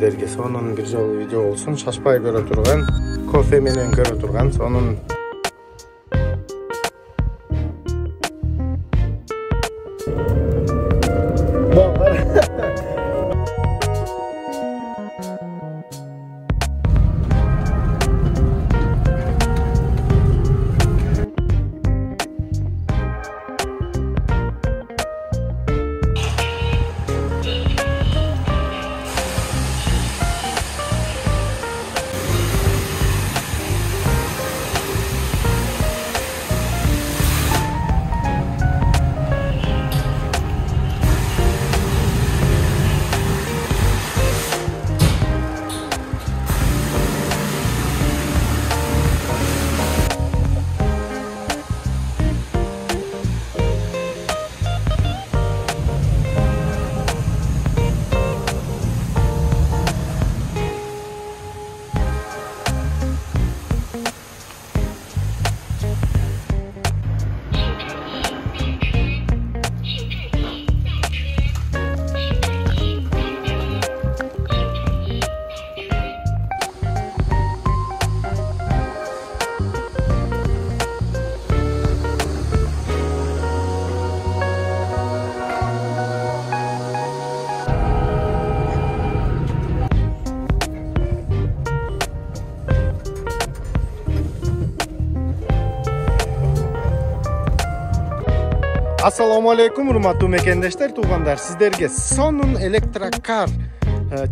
сіздерге. Сонун бир жолу видео болсун. Шашпай көрө турган, кофе менен көрө турган сонун Assalamu alaikum, урматтуу мекендештер, туугандар. Сиздерге сонун электрокар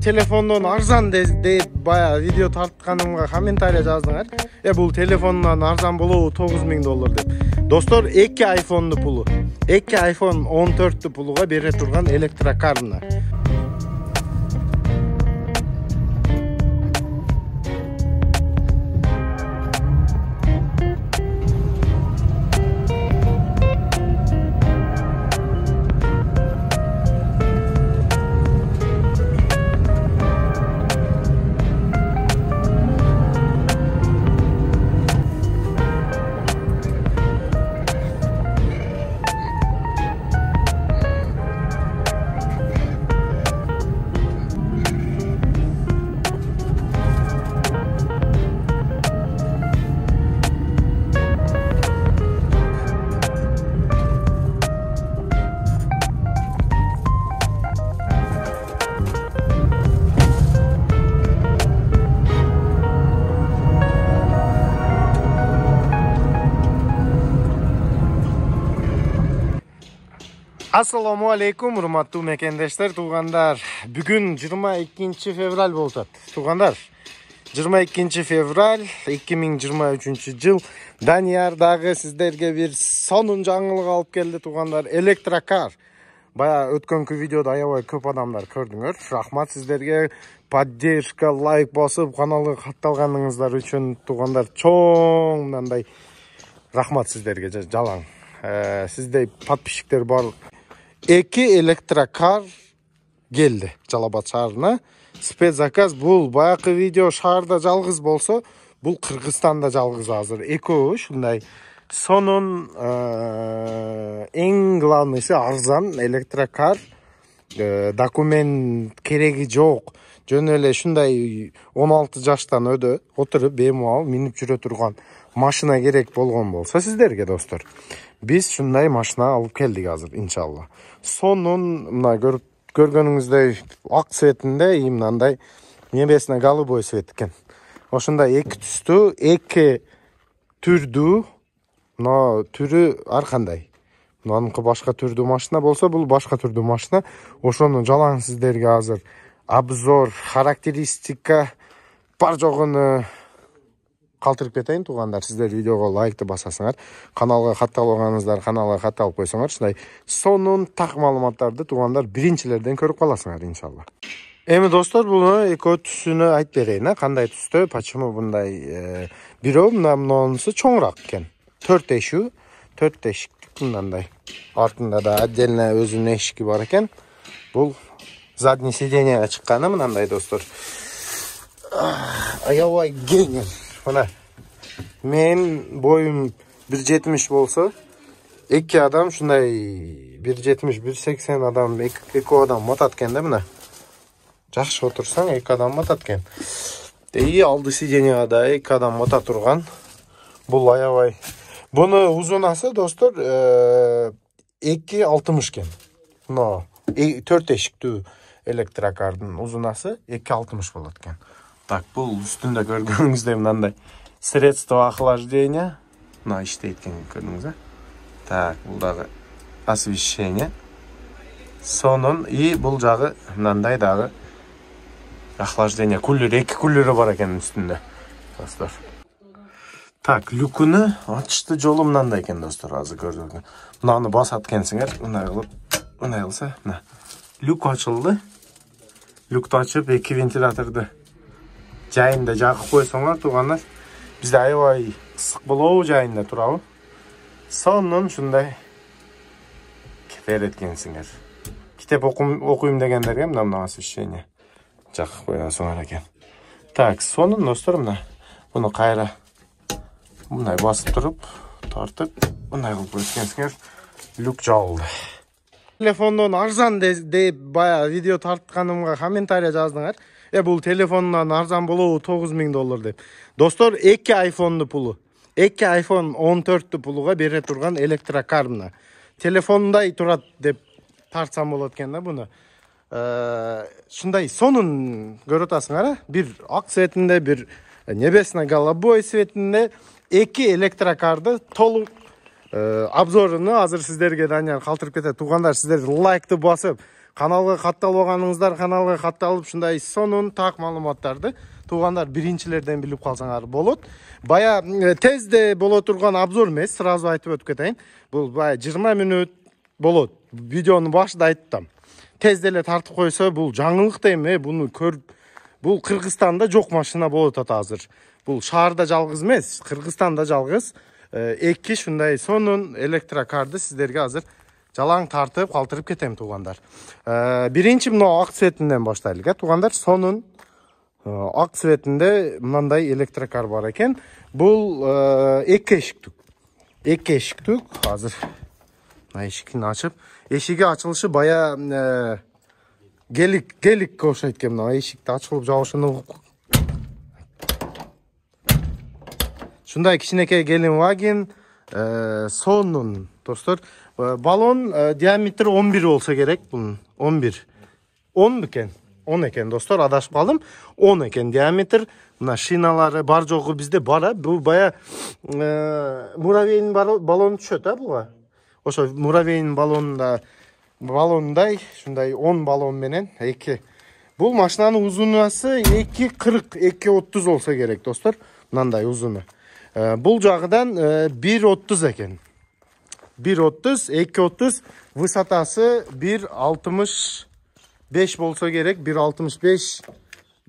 телефондон арзан деп бая видео тартканымга комментарий жаздыңар. Бул телефондон арзан болобу $9000 деп. Достор, 2 айфондун пулу, 2 айфон 14 пулуга бере турган электрокарына. Assalamu alaikum, урматтуу мекендештер, туугандар. Бүгүн 22 февраль болот. Туугандар, 22 февраль 2023 жыл. Данияр дагы сиздерге бир сонун жаңылык алып келди, туугандар. Электрокар. Бая өткөнкү видеодо аябай көп адамдар көрдүңөр. Рахмат сиздерге. Поддержка, лайк басып, каналга катталганыңыздар үчүн, туугандар, чоң мындай рахмат сиздерге жалаң. Сиздей подписчиктер бар. 2 электрокар келди Жалал-Абад шаарына. Спецзаказ. Бул баякы видео шаарда жалгыз болсо, бул Кыргызстанда жалгыз азыр. Экөө ушундай сонун, эң главныйсы арзан электрокар. Документ кереги жок. Жөн эле ушундай 16 жаштан өдө отуруп беймал минип жүрө турган машина керек болгон болсо сиздерге, достор, биз ушундай машина алып келдик азыр, иншалла. Сонун, мына көргөнүңүздөй ак цветинде, мындай небесине голубой цвет экен. Ошондой эки түстүү, эки түрдүү, мына түрү ар кандай. Мынаныкы башка түрдүү машина болсо, бул башка түрдүү машина. Ошону жалаң сиздерге азыр обзор, характеристика бар жогун калтырып кетейин, туугандар. Сиздер видеого лайкты басасыңар, каналга катталганыңыздар, каналга катталып койсоңор, ушундай сонун так маалыматтарды, туугандар, биринчилерден көрүп каласыңар, иншалла. Эми достор, буну экөө түсүнө айтып берейин, кандай түстө, почему мындай. Бирөө мынанысы чоңураак экен. 4 эшиктик мындай. Артында да отдельно өзүнүн эшиги бар экен. Бул задний сиденьеге чыкканы мындай, достор. Аябай кең. Мына мен боюм 1.70 болсо, 2 адам ушундай 1.70, 1.80 адам, 2 адам матат экен да, мына. Жакшы отурсаң 2 адам батат экен. И алды сиденияда 2 адам бата турган. Бул аябай. Буну узунасы достор 2.60 экен. Мына 4 эшиктүү электрокардын узунасы 2.60 болот экен. Так, бул үстүндө көргөнүңүздөй мындай средство охлаждения. Мына иштейт экен көрдүңүз, Так, бул дагы освещение. Сонун и бул жагы мындай дагы охлаждение кулер, 2 кулери бар экен үстүндө, достор. Так, люкуну ачышты жолу мындай экен, достор, азыр көрдүңүз. Мынаны басат экенсиңер, мындай кылса, мына. Люк ачылды. Люкту ачып, 2 вентиляторду жайында жагып койсоңор, туугандар, бизде аябай ысык болобу, жайында турабы? Сонун ушундай кетер экенсиңер. Китеп окуйм дегендерге мына освещение жакып коесуңар экен. Так, сонун достор, мына буну кайра мындай басып туруп, тартып, мындай кылып койсоңер, люк жабылды. Телефондон арзан деп бая видео тартканымга комментарий жаздыңар. Бул телефондон арзан болобу $9000 деп. Достор, 2 айфонду пулу. 2 iPhone 14 пулуга бере турган электрокар мына. Телефондай турат деп тартсам болот экен да буну. Шундай сонун көрүп атасыңар, бир ак цветинде, бир небесно-голубой цветинде 2 электрокарды толук обзоруну азыр сиздерге Данияр калтырып кетет. Туугандар, сиздер лайкты басып, каналга катталбаганыңыздар каналга катталып, шундай сонун так маалыматтарды туугандар биринчилерден билип калсаңар болот. Бая тезде боло турган обзор эмес, сразу айтып өтүп кетейин. Бул бая 20 мүнөт болот. Видеонун башында айттым. Тезде эле тартып койсо бул жаңылык дейм, буну көрүп. Бул Кыргызстанда жок машина болот азыр. Бул шаарда жалгыз эмес, Кыргызстанда жалгыз 2 шундай сонун электрокарды сиздерге азыр жалаң тартып калтырып кетем, туугандар. Биринчи мына ак цветинден баштайлык, туугандар. Сонун ак цветинде мындай электрокар бар экен. Бул 2 эшиктүү. 2 эшиктүү. Азыр мына эшикин ачып, эшиги ачылышы бая гелик окшойт экен. Мына эшикти ачылып жабышыны шундай кичинекей Геленваген, сонун достор. Баллон диаметри 11 болса керек, бунун 11. 10 бекен? 10 экен, достор, адашып калдым. 10 экен диаметр. Мына шиналары бар жогу бизде бар. Бул бая муравейдин баллону түшөт, буга. Ошо муравейдин баллонундай, шундай 10 баллон менен 2. Бул машинанын узунасы 2.40, 2.30 болса керек, достор. Мындай узуну. Бул жагыдан 1.30 экен. 1.30, 2.30, высотасы 1.65 болса керек, 1.65,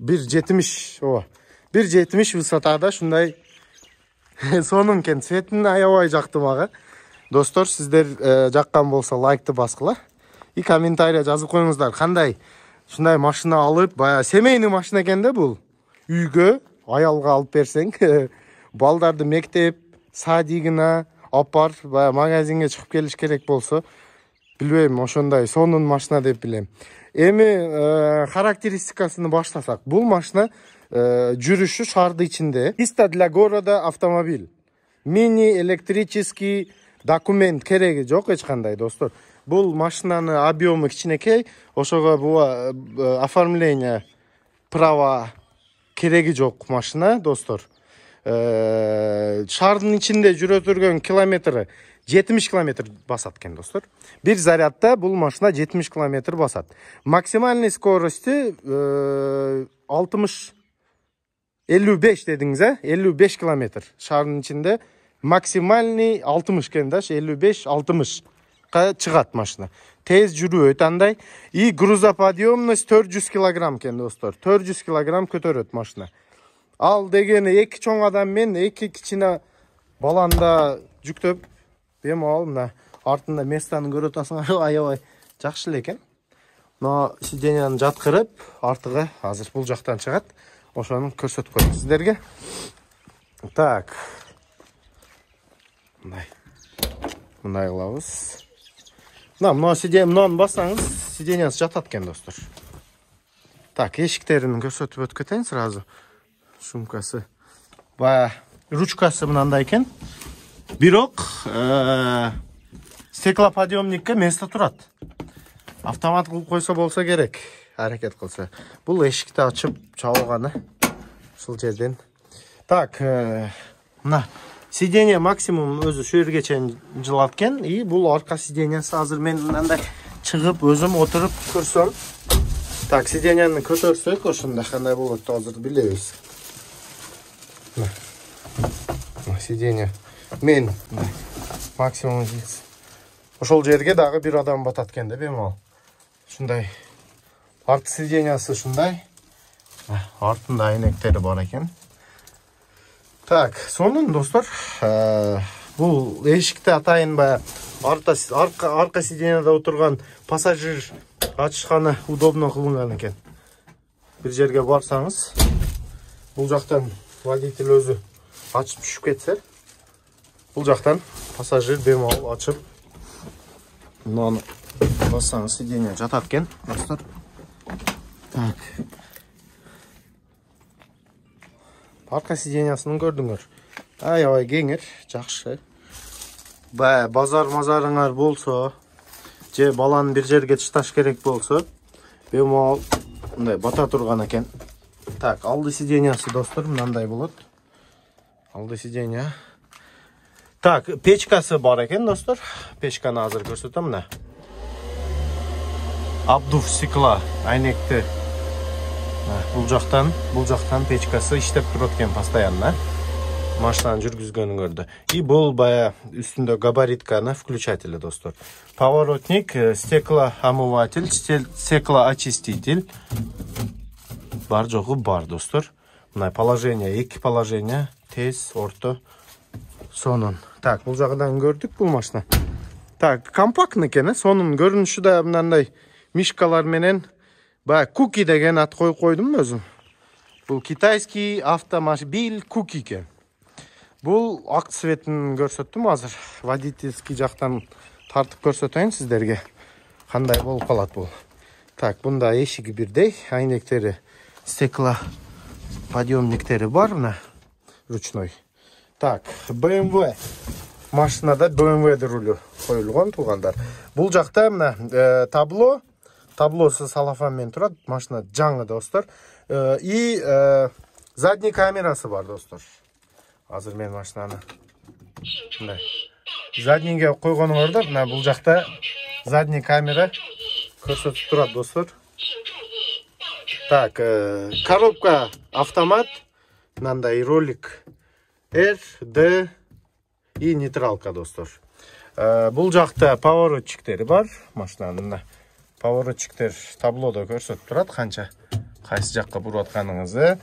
1.70, ооба. 1.70 высотада шундай сонун экен. Цветин аябай жакты мага. Достор, сиздер жаккан болсо лайкты баскыла. И комментарий жазып коюңуздар. Кандай шундай машина алып, бая семейный машина экен да бул. Үйгө, аялга алып берсең, балдарды мектеп, садигина апар, бая магазинге чыгып келиш керек болсо, билбейм, ошондой сонун машина деп билем. Эми характеристикасын баштасак, бул машина жүрүшү шаардын ичинде. Чисто для города автомобиль. Мини электрический документ кереги жок эч кандай, достор. Бул машинанын объему кичинекей, ошого бул оформление права кереги жок машина, достор. Шаардын ичинде жүрө турган километри 70 километр басат экен, достор. Бир зарядда бул машина 70 километр басат. Максимальный скорости 55 дедиңиз, 55 километр. Шаардын ичинде максимальный 60 экен да, 55-60 чыгат машина. Тез жүрүү андай. И грузоподъемность 400 килограмм экен, достор. 400 килограмм көтөрөт машина. Ал дегени 2 чоң адам мен 2 кичине баланда жүктөп, бемал мына артында местаны көрөт атасыңар, аябай жакшы эле экен. Мына сиденияны жаткырып, артыгы азыр бул жактан чыгат. Ошону көрсөтүп коем сиздерге. Так. Мындай кылабыз. Мына сиденияны бассаңыз, сидениясы жатат экен, достор. Так, эшиктерин көрсөтүп өтүп кетейин сразу. Шумкасы. Баягы ручкасы мынандай экен. Бирок стеклоподъемникке место турат. Автомат кылып койсо болсо керек, аракет кылса. Бул эшикти ачып чабылганы. Ушул жерден. Так, мына сиденье максимум өзү шу жерге чейин жылат экен. И бул арка сиденьясы азыр мен мындай чыгып өзүм отуруп көрсөм. Так, сиденьяны көтөрсөк, ошондо кандай болот азыр билебиз. Сиденье мен максимум ошол жерге дагы бир адам батат экен да бемал. Ушундай арт сиденьясы ушундай. Артында айнектери бар экен. Так, сонун достор, бул эшикти атайын баягы арка сиденьяда отурган пассажир ачышканы удобно кылынган экен. Бир жерге барсаңыз, бул жактан водитель өзү ачып түшүп кетсе, бул жактан пассажир бемал ачып, мынаны бассаңыз сиденье жатат экен, достор. Так. Арка сиденьясын көрдүңөр. Аябай кеңир, жакшы. Базар-мазарыңар болсо, же баланы бир жерге ташташ керек болсо, бемал мындай бата турган экен. Так, алды сиденьясы достор мындай болот. Алды сиденья. Так, печкасы бар экен достор. Печканы азыр көрсөтөм мына. Обдув стекла, айнекти. Бул жактан печкасы иштеп турат экен постоянно. Машинаны жүргүзгөнүңөрдө. И бул бая үстүндө габаритканы включатели достор. Поворотник, стеклоомыватель, стеклоочиститель. Бар жогу бар достор. Мына положение, эки положение, тез, орто, сонун. Так, бул жагынан көрдүк бул машина. Так, компактный экен, сонун көрүнүшү да мындай мишкалар менен Куки деген ат коюп койдум өзүм. Бул китайский автомобиль Куки экен. Бул ак цветин көрсөттүм азыр. Водительский жактан тартып көрсөтөйүн сиздерге. Кандай болуп калат бул. Так, бунда эшиги бирдей, айнектери, стекло подъемниктери бар мына, ручной. Так, BMW. Машинада BMW рулю коюлган туугандар. Бул жакта мына таблосу салафанмен турат, машина жаңы достор. И задний камерасы бар достор. Азыр мен машинаны мындай заднийге койгонуңордо, мына бул жакта задний камера көрсөтүп турат достор. Так, коробка автомат, мындай ролик R, D и нейтралка достор. Бул жакта поворотчиктери бар, машинанын поворотчиктер таблодо көрсөтүп турат, кайсы жакка буруп атканыңызды.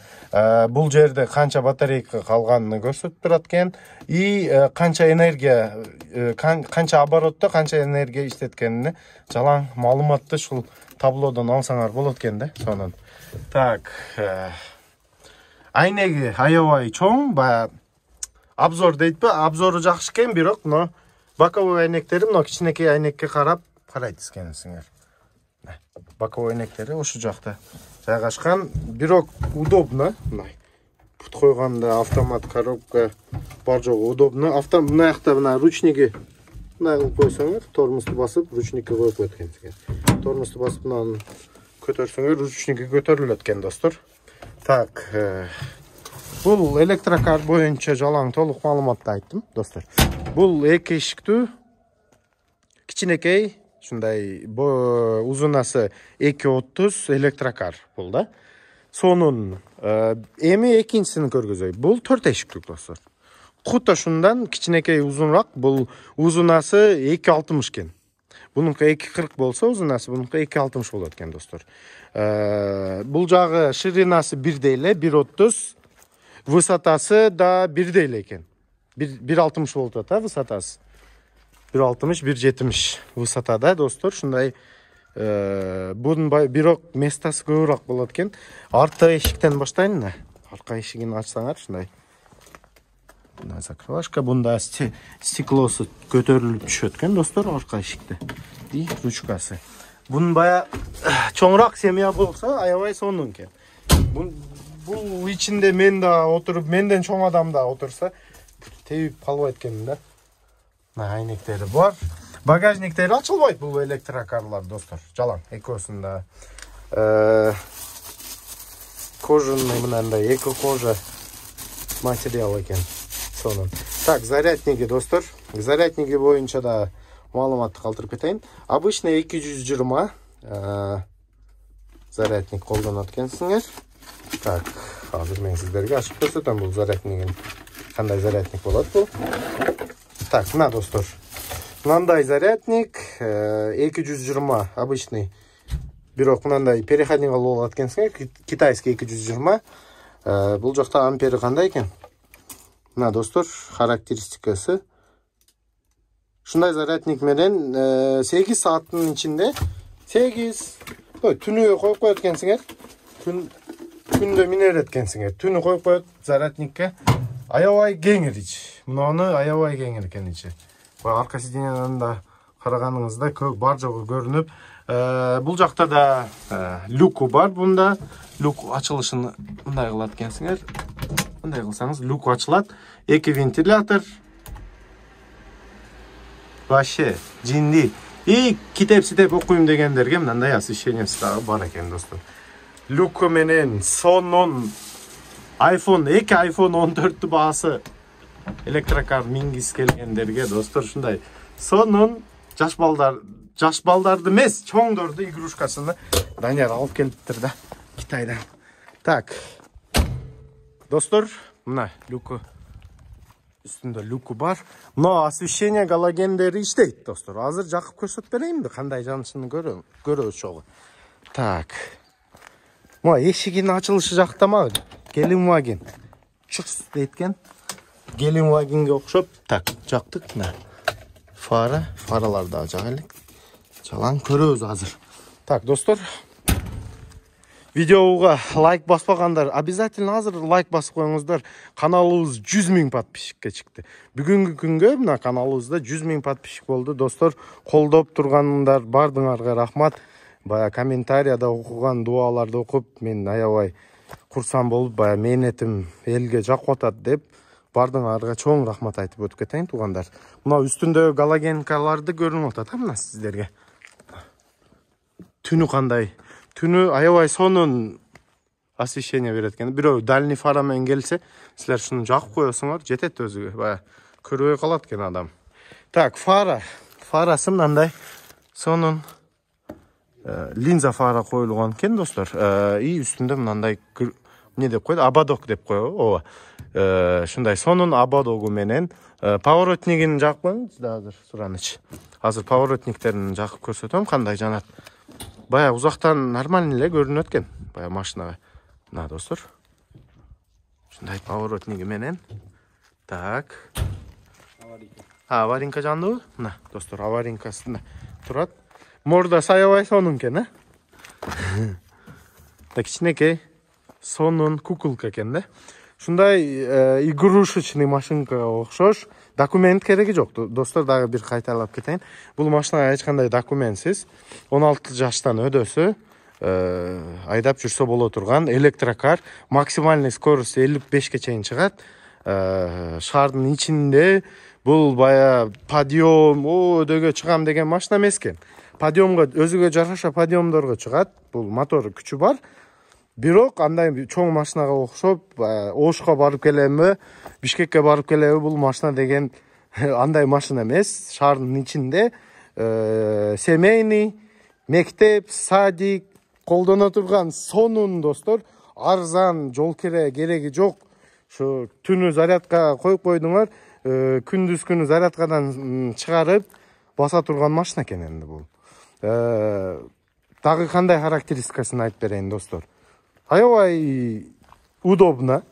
Бул жерде канча батарейка калганын көрсөтүп турат экен. И канча энергия, канча оборотто канча энергия иштеткенин жалаң маалыматты ушул таблодон алсаңар болот экен да, сонун. Так, айнеги аябай чоң, обзор дейтпи, обзору жакшы экен, бирок мына боковой айнектери мына кичинекей айнекке карайт экенсиңер. Боковой айнектери ошол жакта жайгашкан, бирок удобно. Пут койганда автомат коробка бар жогу удобно. Мына жакта мына ручниги мына кылып койсоңор, тормозду басып, ручникке коюп койот экенсиңер. Тормозду басып мынаны көтөрсөңөр, ручниги көтөрүлөт экен достор. Так, бул электрокар боюнча жалаң толук маалыматты айттым достор. Бул эки эшиктүү кичинекей ушундай узунасы 2.30 электрокар бул да. Сонун эми экинчисин көргөзөй. Бул 4 эшиктүү достор. Кутта шундан кичинекей узунураак, бул узунасы 2.60 экен. Бунунку 2.40 болсо, узунасы бунунку 2.60 болот экен достор. Бул жагы ширинасы бирдей эле, 1.30, высотасы да бирдей эле экен. 1.60 болуп атат, высотасы. 1.60, 1.70 высотада достор, шундай бунун бирок местасы көбүрөөк болот экен. Арта эшиктен баштайын да. Арка эшигин ачсаңар, шундай. Мына закрывашка, бунда стеклосу көтөрүлүп түшөт экен достор, арка эшикте. И ручкасы. Bunun baya çoğunrak semya bolsa ayabay sonun ken. Bu içinde men da oturup menden çoğun adam da otursa teyip kalbay etkenim de. Aynekleri var. Bagajnikleri açılbaydı bu elektrokarlar dostlar. Jalan ekosunda. Кожаный мынандай эко кожа материал экен сонун. Так, зарядники достор. Зарядники боюнча да маалыматты калтырып кетейин. Обычно 220 зарядник колдонот экенсиңер. Так, азыр мен сиздерге ачып көрсөтөм бул заряднигин. Кандай зарядник болот бул? Так, мына достор. Мынандай зарядник 220 обычный. Бирок мынандай переходник алып алат экенсиңер, китайский 220. Бул жакта ампери кандай экен? Мына достор, характеристикасы. Шундай зарядник менен 8 сааттын ичинде 8 түнү коюп коет экенсиңер. Күндө минер эткенсиңер. Түнү коюп коет зарядникке. Аябай кеңир ич. Мунуну аябай кеңир экен ичи. Арка сиденьядан да караганыңызда бар жогу көрүнүп, бул жакта да люку бар. Бунда люк ачылышын мындай кылат экенсиңер. Мындай кылсаңыз люк ачылат. 2 вентилятор. Вообще жинди. И китеп окуйм дегендерге мындай освещениеси дагы бар экен достор. Люку менен сонун iPhone 14 баасы электрокар мингис келгендерге достор ушундай сонун жаш балдарды эмес, чоңдорду игрушкасыны Данияр алып келиптир да Китайдан. Так. Достор, мына люку үстүндө люку бар. Но освещение галогендери иштейт достор. Азыр жакып көрсөтүп берейинби кандай жанышын көрөбүз чогуу. Так. Мына эшигинин ачылышы жактама. Гелендваген. Чукс дейткен. Гелендвагенге окшоп. Так, жактык мына. Фаралар да жак элек. Жалаң көрөбүз азыр. Так, достор. Видеоға лайк баспағандар, обязательно азыр лайк басып коюңуздар. Каналыбыз 100 000 подписчикке чыкты. Бүгүнкү күнгө мына каналыбызда 100 000 подписчик болду. Достор, колдоп тургандар бардыңарга рахмат. Бая комментарияда окуган дуаларды окуп, мен аябай курсан болуп, бая мээнетим элге жакып атат деп бардыңарга чоң рахмат айтып өтүп кетейин туугандар. Мына үстүндө галогенкаларды көрүнүп атат мына сиздерге. Түнү кандай? Түнү аябай сонун освещение берет экен. Бирөө дальний фара менен келсе, силер шуну жакып коесуңар, жетет өзүгө. Бая көрбөй калат экен адам. Так, фарасы мындай сонун линза фара коюлган экен достор. И үстүндө мындай не деп койду? Ободок деп коебу. Ооба. Шундай сонун ободогу менен поворотнигин жакып коюңуз да азыр сураныч. Азыр поворотниктерин жакып көрсөтөм, кандай жанат. Бая узактан нормально эле көрүнөт экен. Бая машинага. Мына достор. Шундай поворотниги менен. Так. Аваринка жандыбы? Мына достор, аваринкасында турат. Мордасы аябай сонун экен, Так, кичинекей сонун куколка экен да. Шундай игрушечный машинкага окшош. Документ кереги жок. Достор, дагы бир кайталап кетейин. Бул машинага эч кандай документсиз 16 жаштан өдөсө айдап жүрсө боло турган электрокар. Максимальный скорость 55-ке чейин чыгат. Шаардын ичинде бул бая подъем, өдөгө чыгам деген машина эмес экен. Подъемго өзүгө жараша подъемдорго чыгат. Бул мотор күчү бар. Бирок андай чоң машинага окшоп, Ошко барып келеби, Бишкекке барып келеби, бул машина деген андай машина эмес. Шаардын ичинде семейный, мектеп, садик колдоно турган сонун достор, арзан, жол кереги жок. Шу түнү зарядка коюп койдуңар, күндүз күнү зарядкадан чыгарып баса турган машина экен энди бул. Дагы кандай характеристикасын айтып берейин достор. Аябай удобно.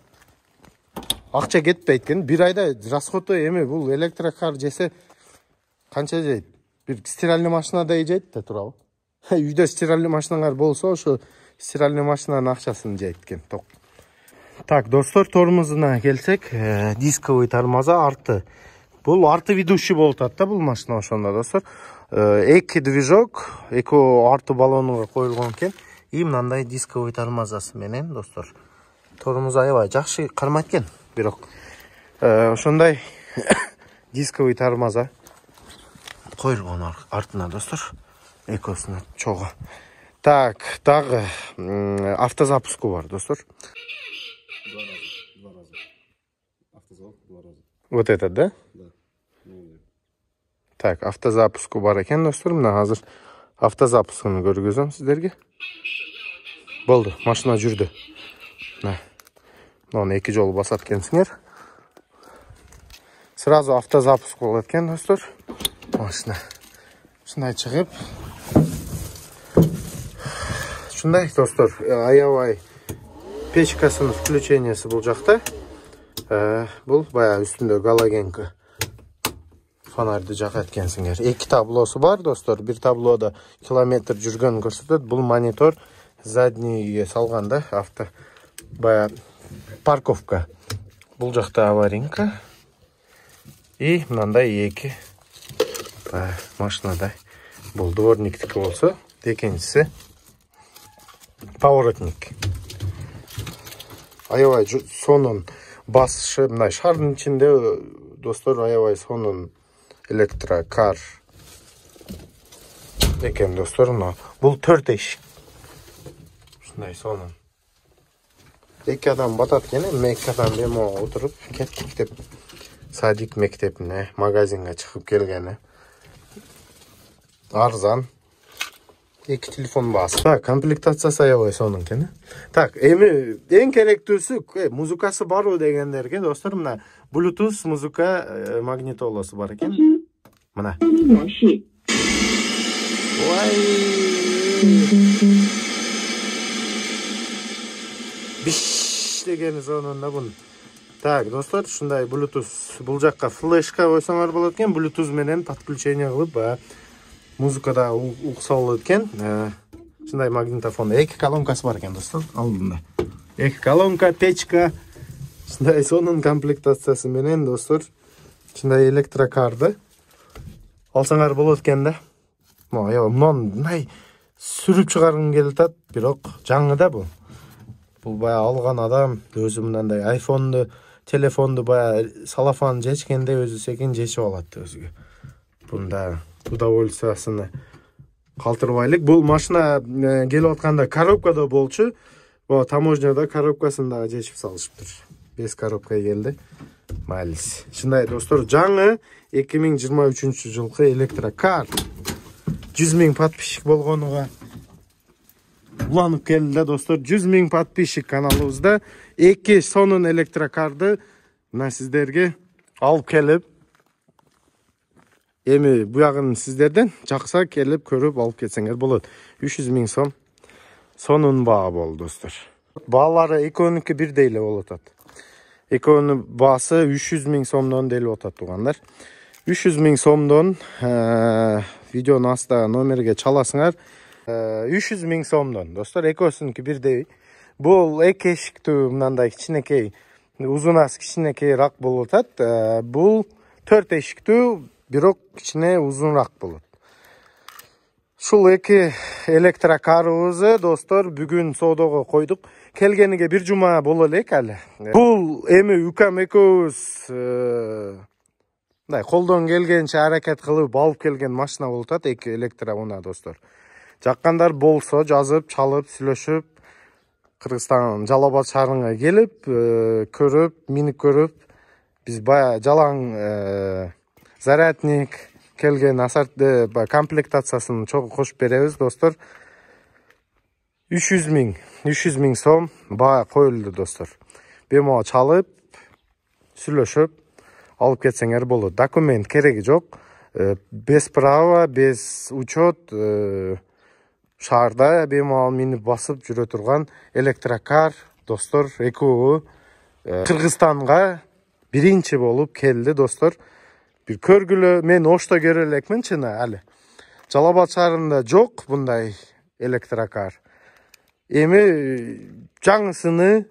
Акча кетпейт экен. Бир айда расходу эме бул электрокар жесе канча жейт? Бир стиральный машинадай жейт да турабы? Үйдө стиральный машинаңар болсо, ошо стиральный машинанын акчасын жейт экен. Так, достор, тормозуна келсек, дисковый тормоза арты. Бул арты ведущий болуп атат да бул машина ошондо достор. эки движок, эки арту баллонуга коюлгон экен. И мындай дисковый тормозасы менен достор. Торумуз аябай жакшы кармайт экен. Бирок ошондой дисковый тормоза коюлгон артына достор. Экосуна чогуу. Так, дагы автозапуску бар достор. Два раза. Автозапуск 2 раза. Вот этот, да? Да. Так, автозапуску бар экен достор. Мына азыр автозапускуну көргөзөм сиздерге. Болду, машина жүрдү. Мына 2 жолу басат экенсиңер. Сразу автозапуск болот экен достор. Машина ушундай чыгып. Ушундай достор, аябай печкасынын включениясы бул жакта. Бул баягы үстүндө галогенка фонарды жакат экенсиңер. 2 таблосу бар достор. Бир таблода километр жүргөн көрсөтөт. Бул монитор заднийге салганда авто баягы парковка. Бул жакта аваринка. И мындай 2 машинада бул дворниктики болсо, экинчиси поворотник. Аябай сонун басышы, мындай шардын ичинде достор аябай сонун электрокар экен достор. Бул 4 эшик. Ушундай сонун. 2 адам батат экен, 2 адам бемо отуруп кеттик деп садик мектебине, магазинге чыгып келгени. Арзан. 2 телефон баасы. Так, комплектациясы аябай сонун экен. Так, эми эң керектүүсү музыкасы барбы дегендерге достор, мына Bluetooth музыка магнитоласы бар экен. Мына. Ой. Биш дегени сонунда бун. Так, достор, ушундай Bluetooth бул жакка флешка койсоңор болот экен. Bluetooth менен подключение кылып, музыкада укса болот экен. Ушундай магнитофон 2 колонкасы бар экен достор. Алдында. 2 колонка, печка. Ушундай сонун комплектациясы менен достор. Ушундай электрокарды алсаңар болот экен да. Мындай сүрүп чыгаргың келип атат, бирок жаңы да бул. Бул бая алган адам өзү мындай айфонду, телефонду бая салафан жечкенде өзү секин жечип алат өзүгө. Бунда удовольствиясыны калтырбайлык. Бул машина келип атканда коробкада болчу. Таможняда коробкасын дагы жечип салышыптыр. Без коробка келди. Малис. Ушундай достор, жаңы 2023 жылкы электрокар. 100 000 подписчик болгонуга уланып келди да достор. 100 000 подписчик каналыбызда 2 сонун электрокарды мына сиздерге алып келип, эми буягын сиздерден жакса келип көрүп алып кетсеңер болот. 300 000 сом сонун баа болду достор. Баалары экөөнүкү бирдей эле болуп атат. Экөөнүн баасы 300 000 сомдон делип атат тугандар. 300 000 сомдон видеонун астагы номерге чаласыңар. 300 000 сомдон достор, экөөсүнүкү бирдей. Бул 2 эшиктүү мындай кичинекей, узунасы кичинекейраак болуп атат. Бул 4 эшиктүү, бирок кичине узунраак болот. Ушул 2 электрокарыбызды достор бүгүн соодого койдук. Келгениге 1 жума боло элек али. Бул эми укам экөөбүз мындай колдон келгенче аракет кылып алып келген машина болуп атат, 2 электроуна достор. Жаккандар болсо жазып, чалып, сүйлөшүп, Кыргызстан Жалал Абад шаарына келип, көрүп, минип көрүп, биз бая жалаң зарядник келген асарды комплектациясын чогуу кошуп беребиз достор. 300 000 сом баа коюлду достор. Бемо чалып, сүйлөшүп алып кетсеңер болот. Документ кереги жок. Без права, без учет, шаарда бемо минип басып жүрө турган электрокар достор, экөө Кыргызстанга биринчи болуп келди достор. Бир көргүлө, мен Ошто көрө элекмин чыны али. Жалал Абад шаарында жок мындай электрокар. Эми жаңысыны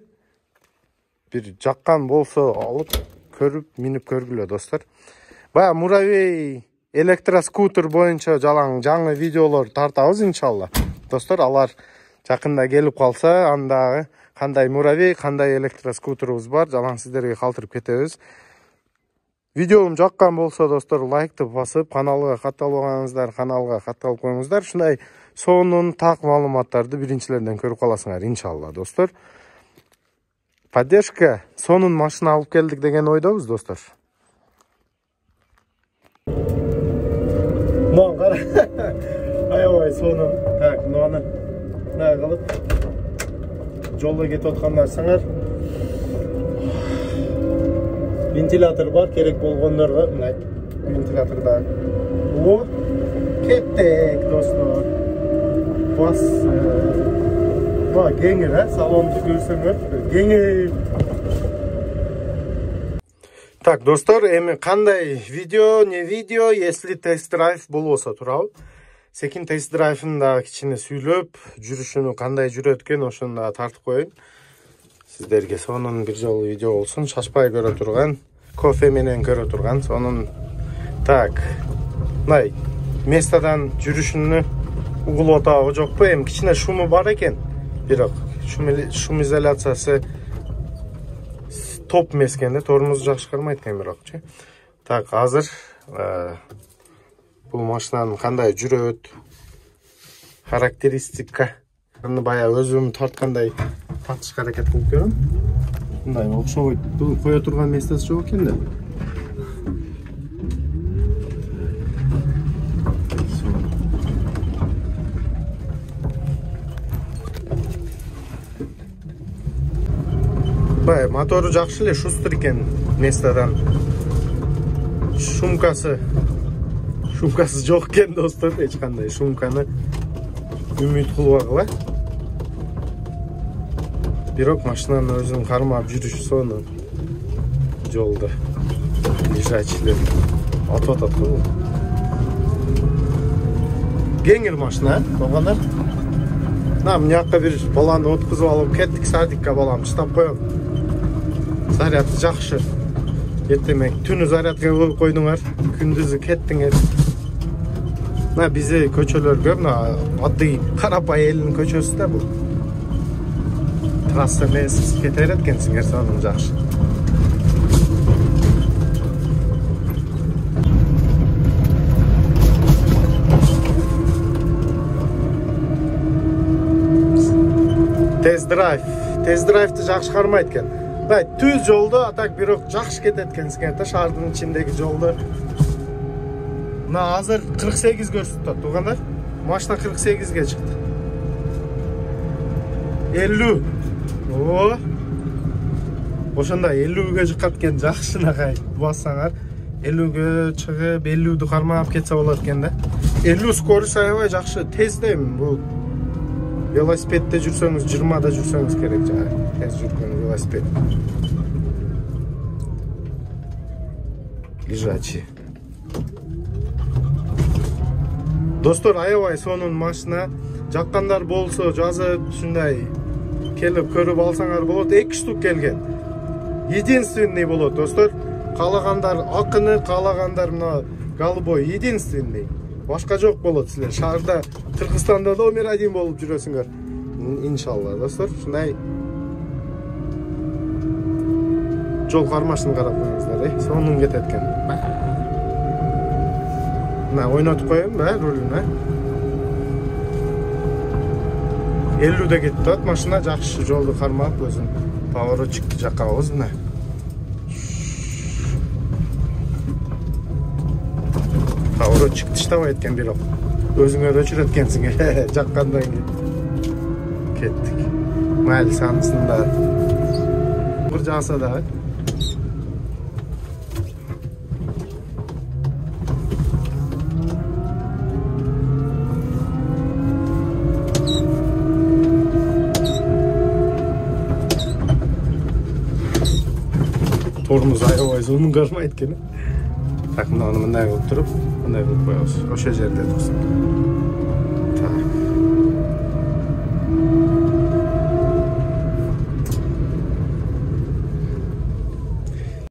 бир жаккан болсо алып көрүп, минип көргүлө достор. Бая муравей электроскутер боюнча жаңы видеолор тартабыз иншалла. Достор, алар жакында келип калса, андагы кандай муравей, кандай электроскутерубуз бар, жалаң сиздерге калтырып кетебиз. Видеом жаккан болсо, достор, лайкты басып, каналга катталбагансыздар, каналга катталып коюңуздар. Ушундай сонун так маалыматтарды биринчилерден көрүп каласыңар иншалла, достор. Поддержка, сонун машина алып келдик деген ойдобуз, достор. Мон кара. Аябай сонун. Так, мынаны мына кылып жолго кетип аткандар саңар. Вентилятор бар, керек болгондорго мына вентиляторда. О, кеттик, достор. Бас ба кеңир, салонду көрсөңөр, кеңир. Так, достор, эми кандай видео, не видео, если тест-драйв болбосо турабы. Секин тест-драйвында кичине сүйлөп, жүрүшүнү кандай жүрөт экен, ошону да тартып коеюн. Сиздерге сонун бир жолу видео болсун, шашпай көрө турган, кофе менен көрө турган, сонун. Так, мындай местадан жүрүшүнү угулуп атабы жокпу? Эми кичине шуму бар экен. Бирок шум изоляциясы топ эмес экен да, тормозу жакшы кармайт экен бирокчу. Так, азыр бул машинанын кандай жүрөт, характеристика. Аны бая өзүм тарткандай тартышка аракет кылып көрөм. Мындай окшобойт. Бул кое турган местасы жок экен да. Бай, мотору жакшы эле, шустр экен местадан. Шумкасы жок экен, достор, эч кандай шумканы үмүт кылбагыла. Бирок машинанын өзүн кармап жүрүш сонун жолдо. Лежачилер атып атат го. Кеңир машина, болгондар. Нам мынакка бир баланы откузуп алып кеттик садикке, балам чыдап коем. Заряды жакшы. Эртең түнү зарядка коюп койдуңар, күндүзү кеттиңер. Мына бизе көчөлөргө, мына аддый карапай элдин көчөсү да бул. Трасса эмес, кете берет экенсиңер, сонун жакшы. Тест-драйвды жакшы кармайт экен. Бай, түз жолдо атак бирок жакшы кетет экенсиңер да, шаардын ичиндеги жолдо. Мына азыр 48 көрсөтөт, тугандар. Машина 48ге чыкты. 50. О. Ошондо 50ге чыккан экен, жакшынакай бассаңар. 50ге чыгып, 50ді кармап кетсе болот экен да. 50 скорость аябай жакшы, тез да эми бул. Велосипедде жүрсөңүз, 20да жүрсөңүз керек жана. Тез жүргөн велосипед. Лежачий. Достор, аябай сонун машина. Жаккандар болсо жазып, ушундай келип көрүп алсаңар болот. 2 штук келген. Единственный болот, достор. Калагандар акыны, калагандар мына голубой, единственный. Башка жок болот силер. Шаарда, Кыргызстанда номер 1 болуп жүрөсүңөр. Иншалла, достор. Ушундай жол кармашын карап коюңуздар, сонун кетет экен. Мына ойнотуп коем, рулуна. 50де кетти атат машина, жакшы жолду кармап өзүн поворотчикти жакка алабыз мына. Поворотчик тыштабайт экен бирок. Өзүңөр өчүрөт экенсиңер, жаккандан кийин. Кеттик. Майыл санысында бир жаса да. Тормоз аябай сонун кармайт экен. Так, мындай кылып туруп, мындай кылып коебуз. Ошо жерде турсун.